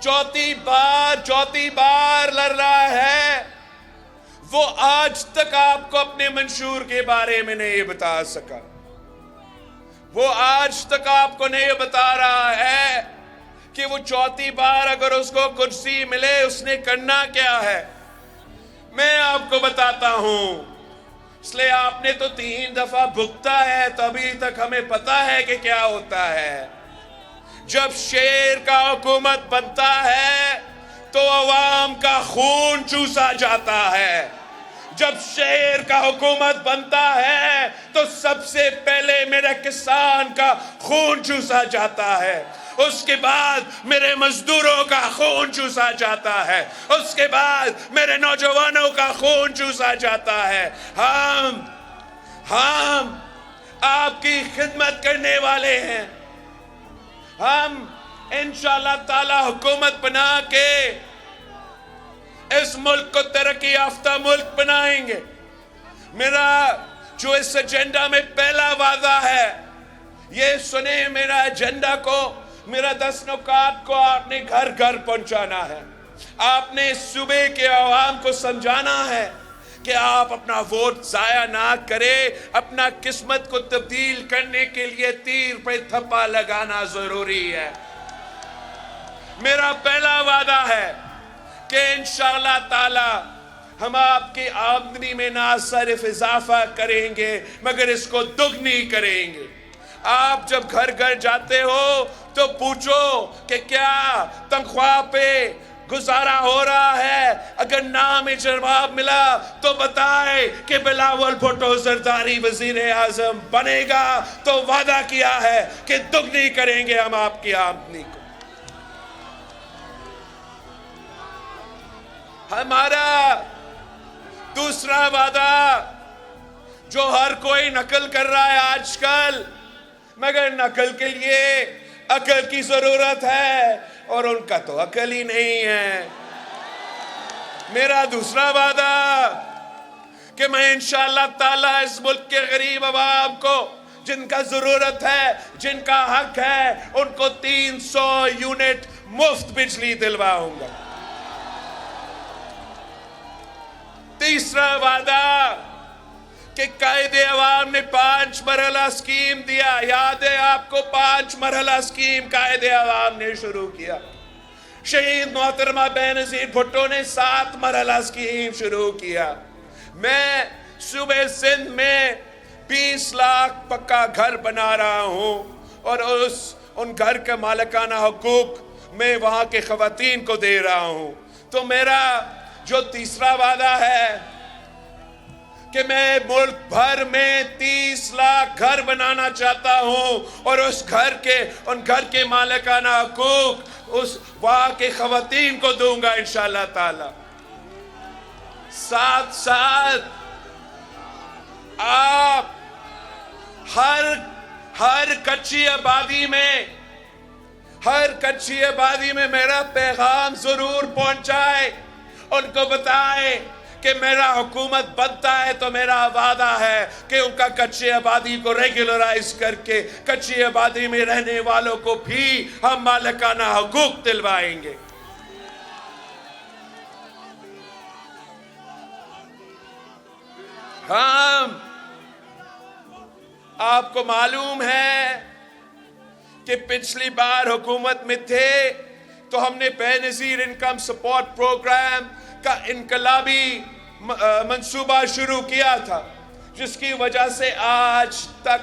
چوتھی بار لڑ رہا ہے، وہ آج تک آپ کو اپنے منشور کے بارے میں نہیں بتا سکا. وہ آج تک آپ کو نہیں بتا رہا ہے کہ وہ چوتھی بار اگر اس کو کرسی ملے اس نے کرنا کیا ہے. میں آپ کو بتاتا ہوں، اس لئے آپ نے تو 3 دفعہ بھگتا ہے تو ابھی تک ہمیں پتا ہے کہ کیا ہوتا ہے. جب شیر کا حکومت بنتا ہے تو عوام کا خون چوسا جاتا ہے. جب شیر کا حکومت بنتا ہے تو سب سے پہلے میرے کسان کا خون چوسا جاتا ہے، اس کے بعد میرے مزدوروں کا خون چوسا جاتا ہے، اس کے بعد میرے نوجوانوں کا خون چوسا جاتا ہے. ہم آپ کی خدمت کرنے والے ہیں. ہم انشاءاللہ تعالی حکومت بنا کے اس ملک کو ترقی یافتہ ملک بنائیں گے. میرا جو اس ایجنڈا میں پہلا وعدہ ہے، یہ سنیں، میرا ایجنڈا کو، میرا 10 نکات کو آپ نے گھر گھر پہنچانا ہے. آپ نے صوبے کے عوام کو سمجھانا ہے کہ آپ اپنا ووٹ ضائع نہ کرے. اپنا قسمت کو تبدیل کرنے کے لیے تیر پہ تھپا لگانا ضروری ہے. میرا پہلا وعدہ ہے کہ انشاءاللہ تعالی ہم آپ کی آمدنی میں نہ صرف اضافہ کریں گے مگر اس کو دگنی کریں گے. آپ جب گھر گھر جاتے ہو تو پوچھو کہ کیا تنخواہ پہ گزارا ہو رہا ہے. اگر نام جواب ملا تو بتائے کہ بلاول بھٹو زرداری وزیر اعظم بنے گا تو وعدہ کیا ہے کہ دگنی کریں گے ہم آپ کی آمدنی کو. ہمارا دوسرا وعدہ جو ہر کوئی نقل کر رہا ہے آج کل، مگر نقل کے لیے عقل کی ضرورت ہے اور ان کا تو عقل ہی نہیں ہے. میرا دوسرا وعدہ کہ میں انشاءاللہ تعالی اس ملک کے غریب عوام کو جن کا ضرورت ہے، جن کا حق ہے، ان کو 300 یونٹ مفت بجلی دلواؤں گا. تیسرا وعدہ کہ قائد عوام نے 5 مرحلہ اسکیم دیا. یاد ہے آپ کو 5 مرحلہ اسکیم قائد عوام نے شروع کیا. شہید محترمہ بے نظیر بھٹو نے 7 مرحلہ اسکیم شروع کیا. میں صوبے سندھ میں 20 لاکھ پکا گھر بنا رہا ہوں اور ان گھر کے مالکانہ حقوق میں وہاں کے خواتین کو دے رہا ہوں. تو میرا جو تیسرا وعدہ ہے کہ میں ملک بھر میں 30 لاکھ گھر بنانا چاہتا ہوں اور ان گھر کے مالکانہ حقوق اس وہاں کے خواتین کو دوں گا انشاءاللہ تعالی. ساتھ ساتھ آپ ہر کچی آبادی میں میرا پیغام ضرور پہنچائے. ان کو بتائے کہ میرا حکومت بنتا ہے تو میرا وعدہ ہے کہ ان کا کچی آبادی کو ریگولرائز کر کے کچی آبادی میں رہنے والوں کو بھی ہم مالکانہ حقوق دلوائیں گے. آپ کو معلوم ہے کہ پچھلی بار حکومت میں تھے تو ہم نے بے نظیر انکم سپورٹ پروگرام کا انقلابی منصوبہ شروع کیا تھا، جس کی وجہ سے آج تک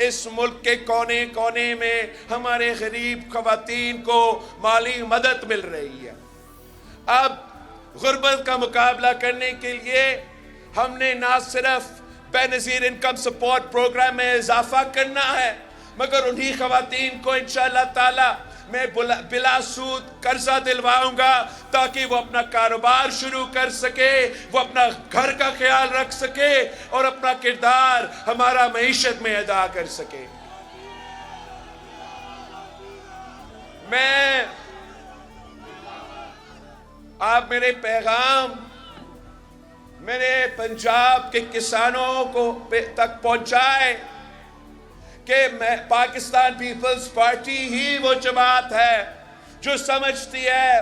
اس ملک کے کونے کونے میں ہمارے غریب خواتین کو مالی مدد مل رہی ہے. اب غربت کا مقابلہ کرنے کے لیے ہم نے نہ صرف بے نظیر انکم سپورٹ پروگرام میں اضافہ کرنا ہے مگر انہی خواتین کو انشاءاللہ تعالی میں بلا سود قرضہ دلواؤں گا تاکہ وہ اپنا کاروبار شروع کر سکے، وہ اپنا گھر کا خیال رکھ سکے اور اپنا کردار ہمارا معیشت میں ادا کر سکے. آپ میرے پیغام میرے پنجاب کے کسانوں کو تک پہنچائے کہ پاکستان پیپلز پارٹی ہی وہ جماعت ہے جو سمجھتی ہے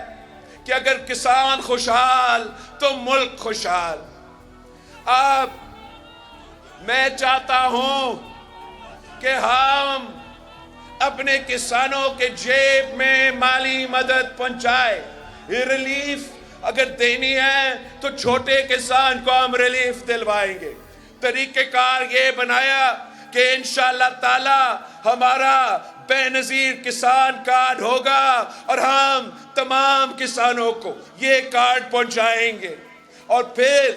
کہ اگر کسان خوشحال تو ملک خوشحال. اب میں چاہتا ہوں کہ ہم اپنے کسانوں کے جیب میں مالی مدد پہنچائے. ریلیف اگر دینی ہے تو چھوٹے کسان کو ہم ریلیف دلوائیں گے. طریقہ کار یہ بنایا کہ انشاءاللہ تعالی ہمارا بے نظیر کسان کارڈ ہوگا اور ہم تمام کسانوں کو یہ کارڈ پہنچائیں گے. اور پھر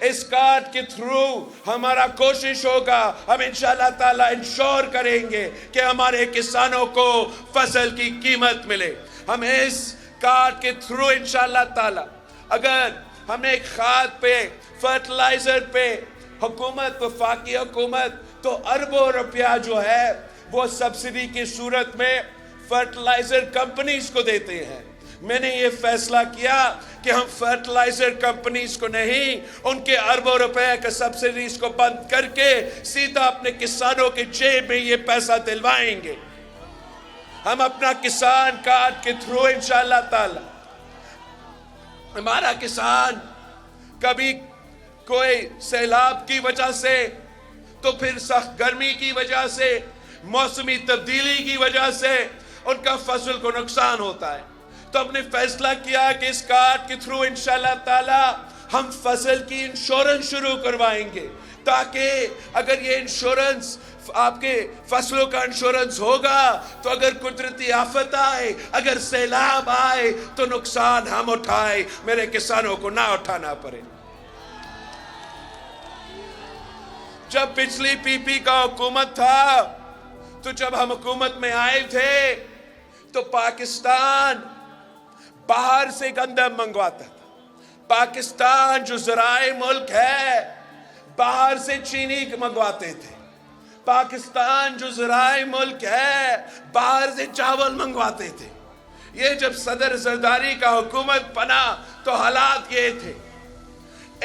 اس کارڈ کے تھرو ہمارا کوشش ہوگا، ہم انشاءاللہ تعالی انشور کریں گے کہ ہمارے کسانوں کو فصل کی قیمت ملے. ہم اس کارڈ کے تھرو انشاءاللہ تعالی اگر ہمیں کھاد پہ، فرٹیلائزر پہ حکومت، وفاقی حکومت تو اربوں روپیہ جو ہے وہ سبسڈی کی صورت میں فرٹیلائزر کمپنیز کو دیتے ہیں. میں نے یہ فیصلہ کیا کہ ہم فرٹیلائزر کمپنیز کو نہیں، ان کے اربوں روپے کے سبسڈیز کو بند کر کے سیدھا اپنے کسانوں کے جیب میں یہ پیسہ دلوائیں گے. ہم اپنا کسان کارڈ کے تھرو انشاءاللہ تعالی ہمارا کسان کبھی کوئی سیلاب کی وجہ سے، تو پھر سخت گرمی کی وجہ سے، موسمی تبدیلی کی وجہ سے ان کا فصل کو نقصان ہوتا ہے. تو ہم نے فیصلہ کیا کہ اس کارڈ کے تھرو انشاءاللہ تعالی ہم فصل کی انشورنس شروع کروائیں گے، تاکہ اگر یہ انشورنس، آپ کے فصلوں کا انشورنس ہوگا تو اگر قدرتی آفت آئے، اگر سیلاب آئے تو نقصان ہم اٹھائے، میرے کسانوں کو نہ اٹھانا پڑے. جب پچھلی پی پی کا حکومت تھا تو جب ہم حکومت میں آئے تھے تو پاکستان باہر سے گندم منگواتا تھا. پاکستان جو زرعی ملک ہے باہر سے چینی منگواتے تھے. پاکستان جو زرعی ملک ہے باہر سے چاول منگواتے تھے. یہ جب صدر زرداری کا حکومت بنا تو حالات یہ تھے.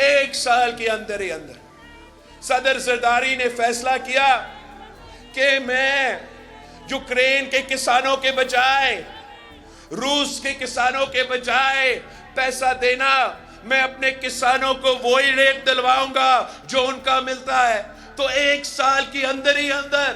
1 سال کے اندر ہی اندر صدر زرداری نے فیصلہ کیا کہ میں یوکرین کے کسانوں کے بجائے، روس کے کسانوں کے بجائے پیسہ دینا، میں اپنے کسانوں کو وہی ریٹ دلواؤں گا جو ان کا ملتا ہے. تو 1 سال کی اندر ہی اندر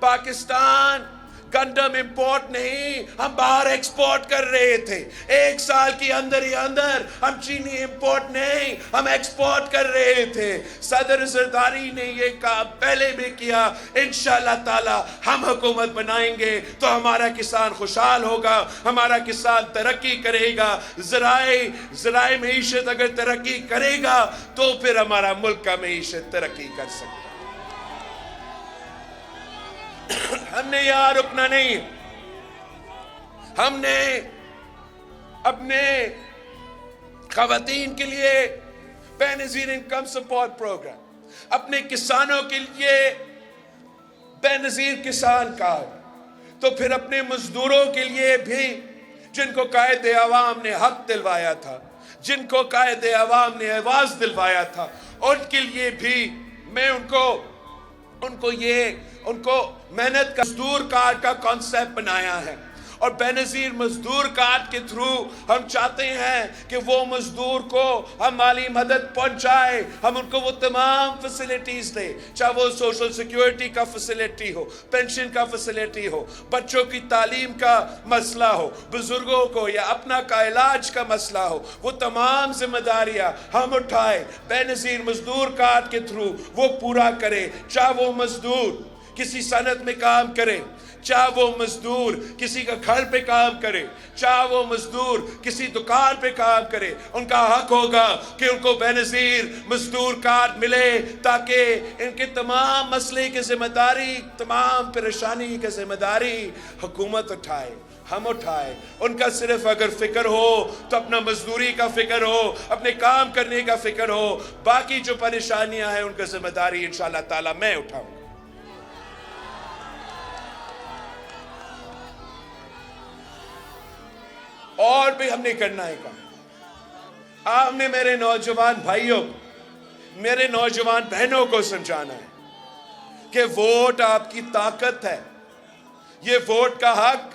پاکستان گندم امپورٹ نہیں، ہم باہر ایکسپورٹ کر رہے تھے. 1 سال کی اندر ہی اندر ہم چینی امپورٹ نہیں، ہم ایکسپورٹ کر رہے تھے. صدر زرداری نے یہ کام پہلے بھی کیا. انشاءاللہ تعالی ہم حکومت بنائیں گے تو ہمارا کسان خوشحال ہوگا، ہمارا کسان ترقی کرے گا. زرعی معیشت اگر ترقی کرے گا تو پھر ہمارا ملک کا معیشت ترقی کر سکتا. ہم نے یہاں رکنا نہیں. ہم نے اپنے خواتین کے لیے بے نظیر انکم سپورٹ پروگرام، اپنے کسانوں کے لیے بے نظیر کسان کارڈ، تو پھر اپنے مزدوروں کے لیے بھی جن کو قائد عوام نے حق دلوایا تھا، جن کو قائد عوام نے آواز دلوایا تھا، ان کے لیے بھی میں ان کو محنت کا مزدور کارڈ کا کانسیپٹ بنایا ہے. اور بے نظیر مزدور کارڈ کے تھرو ہم چاہتے ہیں کہ وہ مزدور کو ہم مالی مدد پہنچائے، ہم ان کو وہ تمام فیسلٹیز دیں، چاہے وہ سوشل سیکیورٹی کا فیسلٹی ہو، پینشن کا فیسلٹی ہو، بچوں کی تعلیم کا مسئلہ ہو، بزرگوں کو یا اپنا کا علاج کا مسئلہ ہو، وہ تمام ذمہ داریاں ہم اٹھائے. بے نظیر مزدور کارڈ کے تھرو وہ پورا کرے. چاہے وہ مزدور کسی صنعت میں کام کرے، چاہے وہ مزدور کسی کا گھر پہ کام کرے، چاہے وہ مزدور کسی دکان پہ کام کرے، ان کا حق ہوگا کہ ان کو بے نظیر مزدور کارڈ ملے، تاکہ ان کے تمام مسئلے کی ذمہ داری، تمام پریشانی کی ذمہ داری حکومت اٹھائے، ہم اٹھائے. ان کا صرف اگر فکر ہو تو اپنا مزدوری کا فکر ہو، اپنے کام کرنے کا فکر ہو، باقی جو پریشانیاں ہیں ان کا ذمہ داری انشاءاللہ تعالی میں اٹھاؤں. اور بھی ہم نے کرنا ہے کام. آپ نے میرے نوجوان بھائیوں، میرے نوجوان بہنوں کو سمجھانا ہے کہ ووٹ آپ کی طاقت ہے. یہ ووٹ کا حق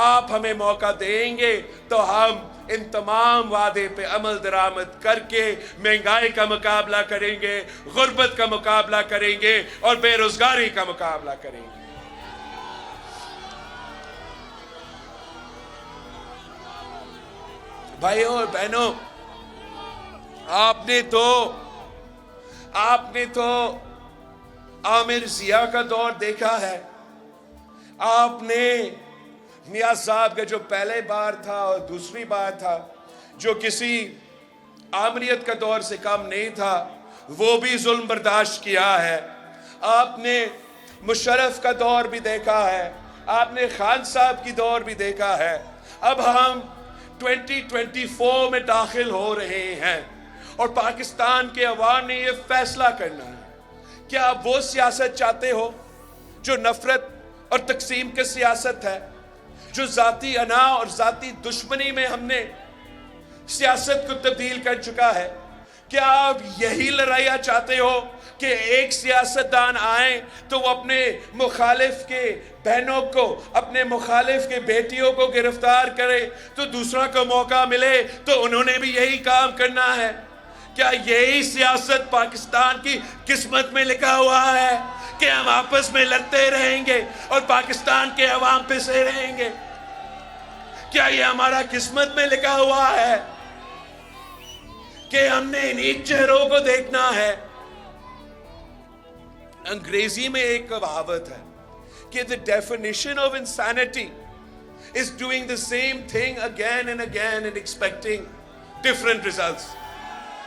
آپ ہمیں موقع دیں گے تو ہم ان تمام وعدے پہ عمل درآمد کر کے مہنگائی کا مقابلہ کریں گے، غربت کا مقابلہ کریں گے اور بے روزگاری کا مقابلہ کریں گے۔ بھائیوں اور بہنوں، آپ نے تو عامر ضیاء کا دور دیکھا ہے، آپ نے نیاز صاحب کا جو پہلے بار تھا اور دوسری بار تھا، جو کسی آمریت کا دور سے کم نہیں تھا، وہ بھی ظلم برداشت کیا ہے۔ آپ نے مشرف کا دور بھی دیکھا ہے، آپ نے خان صاحب کی دور بھی دیکھا ہے۔ اب ہم 2024 میں داخل ہو رہے ہیں اور پاکستان کے عوام نے یہ فیصلہ کرنا ہے، کیا آپ وہ سیاست چاہتے ہو جو نفرت اور تقسیم کی سیاست ہے، جو ذاتی انا اور ذاتی دشمنی میں ہم نے سیاست کو تبدیل کر چکا ہے؟ کیا آپ یہی لڑائیاں چاہتے ہو کہ ایک سیاستدان آئیں تو وہ اپنے مخالف کے بہنوں کو، اپنے مخالف کے بیٹیوں کو گرفتار کرے تو دوسرا کو موقع ملے تو انہوں نے بھی یہی کام کرنا ہے؟ کیا یہی سیاست پاکستان کی قسمت میں لکھا ہوا ہے کہ ہم آپس میں لڑتے رہیں گے اور پاکستان کے عوام پہ سے رہیں گے؟ کیا یہ ہمارا قسمت میں لکھا ہوا ہے کہ ہم نے انہیں چہروں کو دیکھنا ہے؟ انگریزی میں ایک کہاوت ہے کہ the definition of insanity is doing the same thing again and again and expecting different results.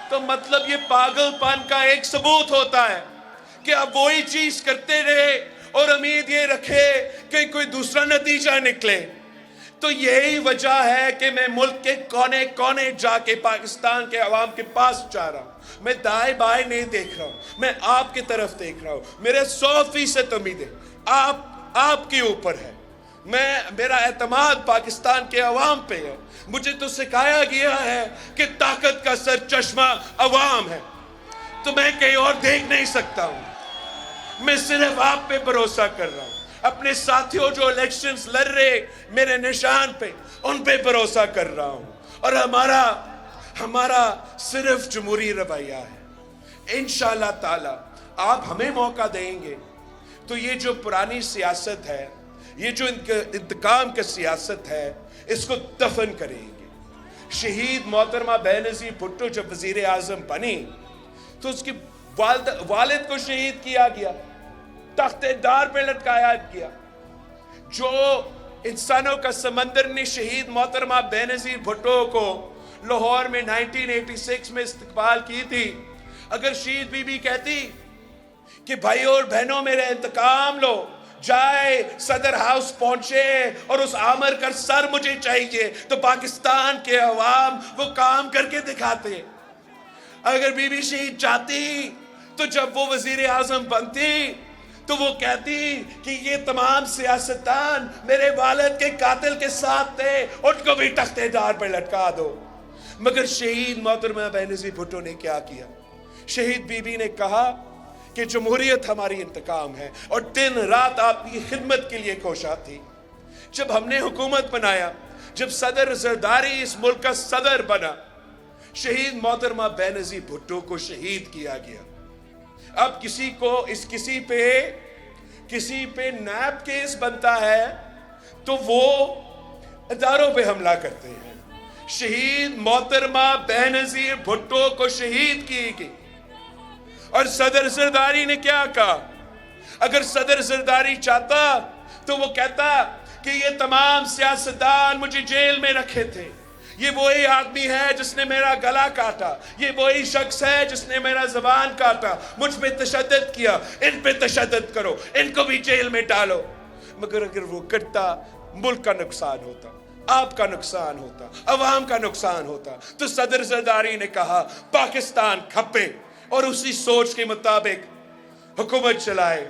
تو مطلب یہ پاگل پن کا ایک ثبوت ہوتا ہے کہ آپ وہی چیز کرتے رہے اور امید یہ رکھے کہ کوئی دوسرا نتیجہ نکلے۔ تو یہی وجہ ہے کہ میں ملک کے کونے کونے جا کے پاکستان کے عوام کے پاس جا رہا ہوں۔ میں دائیں بائیں نہیں دیکھ رہا ہوں، میں آپ کی طرف دیکھ رہا ہوں۔ میرے 100% امیدیں آپ کے اوپر ہے۔ میرا اعتماد پاکستان کے عوام پہ ہے۔ مجھے تو سکھایا گیا ہے کہ طاقت کا سرچشمہ عوام ہے، تو میں کہیں اور دیکھ نہیں سکتا ہوں۔ میں صرف آپ پہ بھروسہ کر رہا ہوں، اپنے ساتھیوں جو الیکشنز لڑ رہے میرے نشان پہ، ان پہ بھروسہ کر رہا ہوں، اور ہمارا صرف جمہوری رویہ ہے۔ انشاءاللہ تعالی آپ ہمیں موقع دیں گے تو یہ جو پرانی سیاست ہے، یہ جو انتقام کی سیاست ہے، اس کو دفن کریں گے۔ شہید محترمہ بینظیر بھٹو جب وزیر اعظم بنی تو اس کی والد کو شہید کیا گیا، تخت دار پہ لٹکایا گیا۔ جو انسانوں کا سمندر نے شہید محترمہ بینظیر بھٹو کو لاہور میں 1986 میں استقبال کی تھی، اگر شہید بی بی کہتی کہ بھائیوں اور بہنوں میرے انتقام لو، جائے صدر ہاؤس پہنچے اور اس عامر کا سر مجھے چاہیے، تو پاکستان کے عوام وہ کام کر کے دکھاتے۔ اگر بی بی شہید چاہتی تو جب وہ وزیر اعظم بنتی تو وہ کہتی کہ یہ تمام سیاستدان میرے والد کے قاتل کے ساتھ تھے، ان کو بھی تخت دار پر لٹکا دو۔ مگر شہید محترمہ بینظیر بھٹو نے کیا کیا؟ شہید بی بی نے کہا کہ جمہوریت ہماری انتقام ہے، اور دن رات آپ کی خدمت کے لیے کوشاں تھی۔ جب ہم نے حکومت بنایا، جب صدر زرداری اس ملک کا صدر بنا، شہید محترمہ بینظیر بھٹو کو شہید کیا گیا۔ اب کسی پہ نیب کیس بنتا ہے تو وہ اداروں پہ حملہ کرتے ہیں۔ شہید محترمہ بینظیر بھٹو کو شہید کی گئی، اور صدر زرداری نے کیا کہا؟ اگر صدر زرداری چاہتا تو وہ کہتا کہ یہ تمام سیاستدان مجھے جیل میں رکھے تھے، یہ وہی آدمی ہے جس نے میرا گلا کاٹا، یہ وہی شخص ہے جس نے میرا زبان کاٹا، مجھ پہ تشدد کیا، ان پہ تشدد کرو، ان کو بھی جیل میں ڈالو۔ مگر اگر وہ کرتا، ملک کا نقصان ہوتا، آپ کا نقصان ہوتا، عوام کا نقصان ہوتا۔ تو صدر زرداری نے کہا پاکستان کھپے اور اسی سوچ کے مطابق حکومت چلائے۔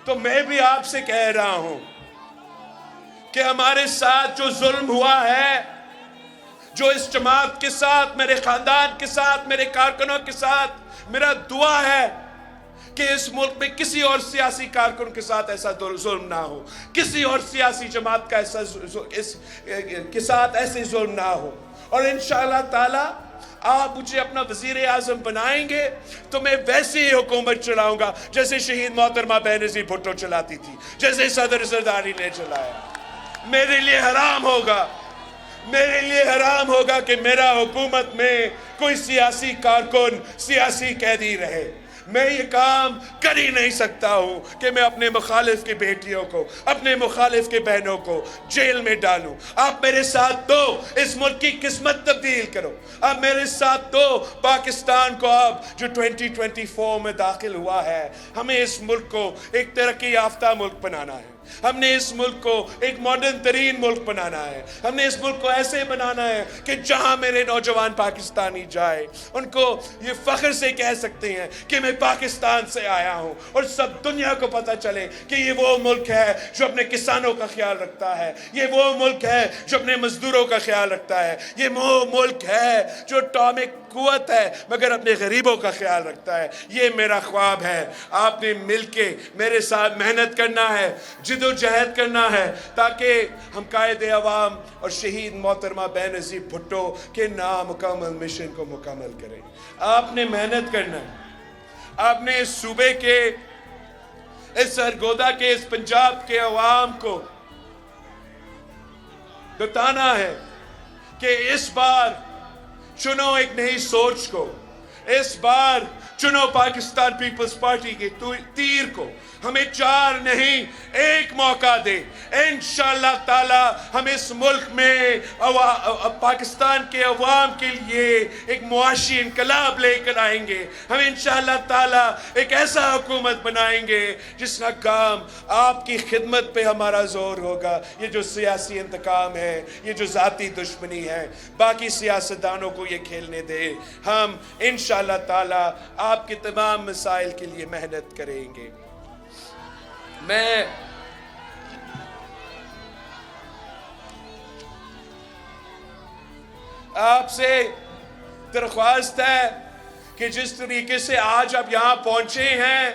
تو میں بھی آپ سے کہہ رہا ہوں کہ ہمارے ساتھ جو ظلم ہوا ہے، جو اس جماعت کے ساتھ، میرے خاندان کے ساتھ، میرے کارکنوں کے ساتھ، میرا دعا ہے کہ اس ملک میں کسی اور سیاسی کارکن کے ساتھ ایسا ظلم نہ ہو, کسی اور سیاسی جماعت کا کے ساتھ ایسے ظلم نہ ہو. اور انشاءاللہ تعالی آپ مجھے اپنا وزیر اعظم بنائیں گے تو میں ویسی ہی حکومت چلاؤں گا جیسے شہید محترمہ بینظیر بھٹو چلاتی تھی, جیسے صدر زرداری نے چلایا. میرے لیے حرام ہوگا کہ میرا حکومت میں کوئی سیاسی کارکن, سیاسی قیدی رہے. میں یہ کام کر ہی نہیں سکتا ہوں کہ میں اپنے مخالف کی بیٹیوں کو, اپنے مخالف کی بہنوں کو جیل میں ڈالوں. آپ میرے ساتھ تو اس ملک کی قسمت تبدیل کرو. آپ میرے ساتھ تو پاکستان کو آپ جو 2024 میں داخل ہوا ہے, ہمیں اس ملک کو ایک ترقی یافتہ ملک بنانا ہے. ہم نے اس ملک کو ایک ماڈرن ترین ملک بنانا ہے. ہم نے اس ملک کو ایسے بنانا ہے کہ جہاں میرے نوجوان پاکستانی جائے ان کو یہ فخر سے کہہ سکتے ہیں کہ میں پاکستان سے آیا ہوں, اور سب دنیا کو پتہ چلے کہ یہ وہ ملک ہے جو اپنے کسانوں کا خیال رکھتا ہے, یہ وہ ملک ہے جو اپنے مزدوروں کا خیال رکھتا ہے, یہ وہ ملک ہے جو اٹامک قوت ہے مگر اپنے غریبوں کا خیال رکھتا ہے. یہ میرا خواب ہے. آپ نے مل کے میرے ساتھ محنت کرنا ہے, جد و جہد کرنا ہے تاکہ ہم قائد عوام اور شہید محترمہ بینظیر بھٹو کے نامکمل مشن کو مکمل کریں. آپ نے محنت کرنا ہے. آپ نے اس صوبے کے, اس سرگودا کے, اس پنجاب کے عوام کو بتانا ہے کہ اس بار چنو ایک نئی سوچ کو, اس بار چنو پاکستان پیپلز پارٹی کے تیر کو. ہمیں 4 نہیں 1 موقع دے. انشاءاللہ تعالی ہم اس ملک میں پاکستان کے عوام کے لیے ایک معاشی انقلاب لے کر آئیں گے. ہم انشاءاللہ تعالی ایک ایسا حکومت بنائیں گے جس کا کام آپ کی خدمت پہ ہمارا زور ہوگا. یہ جو سیاسی انتقام ہے, یہ جو ذاتی دشمنی ہے, باقی سیاستدانوں کو یہ کھیلنے دے. ہم انشاءاللہ تعالی آپ کے تمام مسائل کے لیے محنت کریں گے. میں آپ سے درخواست ہے کہ جس طریقے سے آج آپ یہاں پہنچے ہیں,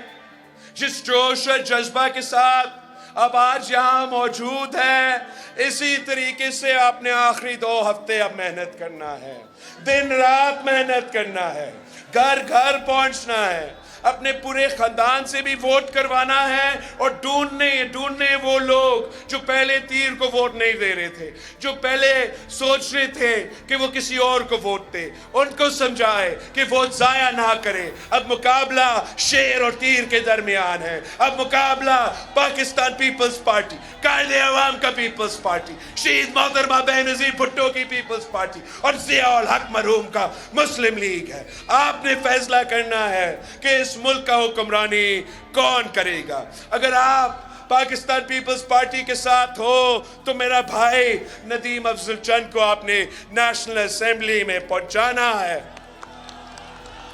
جس جوش اور جذبہ کے ساتھ اب آج یہاں موجود ہیں, اسی طریقے سے آپ نے آخری 2 ہفتے اب محنت کرنا ہے, دن رات محنت کرنا ہے, گھر گھر پہنچنا ہے, اپنے پورے خاندان سے بھی ووٹ کروانا ہے, اور ڈھونڈنے وہ لوگ جو پہلے تیر کو ووٹ نہیں دے رہے تھے, جو پہلے سوچ رہے تھے کہ وہ کسی اور کو ووٹ دے, ان کو سمجھائے کہ ووٹ ضائع نہ کرے. اب مقابلہ شیر اور تیر کے درمیان ہے. اب مقابلہ پاکستان پیپلز پارٹی, قائد عوام کا پیپلز پارٹی, شہید محترمہ بینظیر بھٹو کی پیپلز پارٹی اور ضیاء الحق مرحوم کا مسلم لیگ ہے. آپ نے فیصلہ کرنا ہے کہ اس ملک کا حکمرانی کون کرے گا. اگر آپ پاکستان پیپلز پارٹی کے ساتھ ہو تو میرا بھائی ندیم افضل چند کو آپ نے نیشنل اسمبلی میں پہنچانا ہے.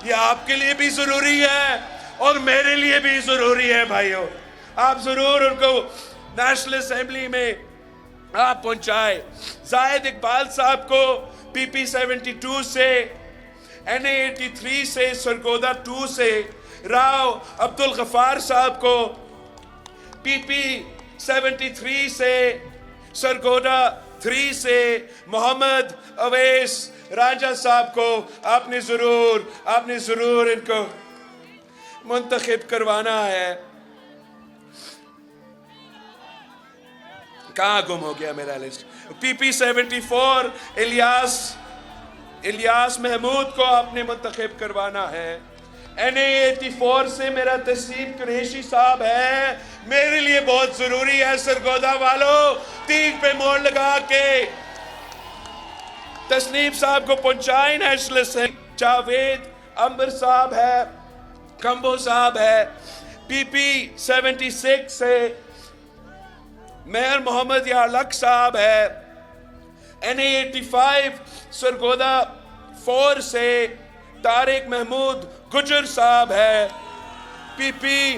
یہ آپ کے لیے بھی ضروری ہے اور میرے لیے بھی ضروری ہے بھائیو. آپ ضرور ان کو نیشنل اسمبلی میں آپ پہنچائے. زاہد اقبال صاحب کو پی پی 72 سے, NA 83 سے, سرگودا 2 سے, راو عبدالغفار صاحب کو پی پی 73 سے, سرگودا 3 سے, محمد اویس راجہ صاحب کو آپ نے ضرور ان کو منتخب کروانا ہے. کہاں گم ہو گیا میرا لسٹ؟ پی پی 74 الیاس محمود کو آپ نے منتخب کروانا ہے. NA 84 سے میرا تسلیم قریشی صاحب ہے, میرے لیے بہت ضروری ہے. سرگودا والوں 3 پہ موڑ لگا کے تسلیم صاحب کو پہنچائیں نیشنل اسمبلی. جاوید امبر صاحب ہے, کمبو صاحب ہے. پی پی 76 سے مہر محمد یارلک صاحب ہے. NA 85 سرگودا 4 سے طارق محمود گجر صاحب ہے. پی پی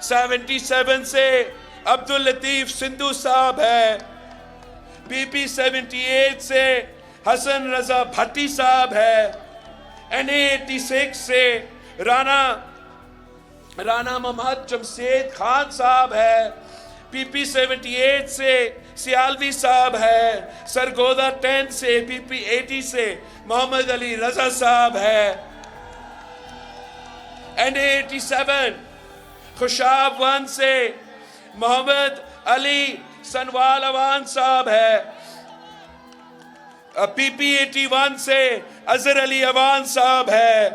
77 سے عبداللطیف سندھو صاحب ہے. پی پی 78 سے حسن رضا بھٹی صاحب ہے. NA 86 سے رانا رانا محمد جمشید خان صاحب ہے، پی پی 78 سے سیالوی صاحب ہے، سرگودا 10 سے پی پی 80 سے محمد علی رضا صاحب ہے، این اے 87 خوشاب 1 سے محمد علی سنوال اوان صاحب ہے، پی پی 81 سے اظہر علی اوان صاحب ہے،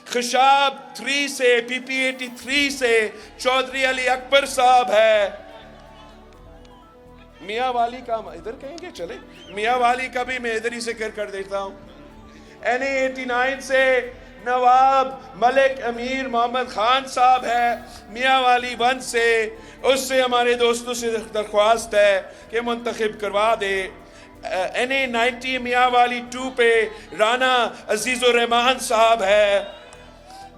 خشاب 3 سے پی پی 83 سے چودھری علی اکبر صاحب ہے، میاں والی کا ادھر کہیں گے چلے، میاں والی کا بھی میں ادھر ہی ذکر کر دیتا ہوں، این اے 89 سے نواب ملک امیر محمد خان صاحب ہے، میاں والی 1 سے، اس سے ہمارے دوستوں سے درخواست ہے کہ منتخب کروا دے، این اے 90 میاں والی 2 پہ رانا عزیز الرحمان صاحب ہے،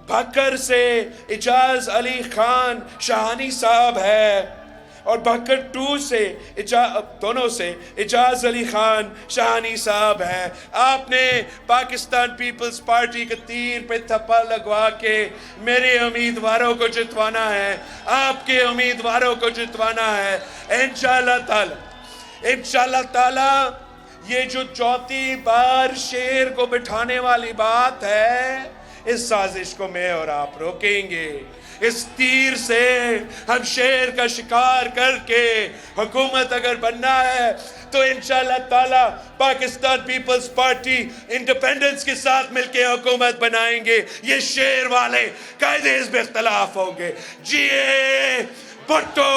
بھکر سے اجاز علی خان شاہانی صاحب ہے، اور بھکر 2 سے دونوں سے اجاز علی خان شاہانی صاحب ہے۔ آپ نے پاکستان پیپلز پارٹی کے تیر پہ تھپا لگوا کے میرے امیدواروں کو جتوانا ہے، آپ کے امیدواروں کو جتوانا ہے، انشاءاللہ تعالی یہ جو چوتھی بار شیر کو بٹھانے والی بات ہے، اس سازش کو میں اور آپ روکیں گے، اس تیر سے ہم شیر کا شکار کر کے حکومت اگر بننا ہے تو انشاءاللہ تعالی پاکستان پیپلز پارٹی انڈیپینڈنس کے ساتھ مل کے حکومت بنائیں گے، یہ شیر والے قائد حزب اختلاف ہوں گے۔ جی بھٹو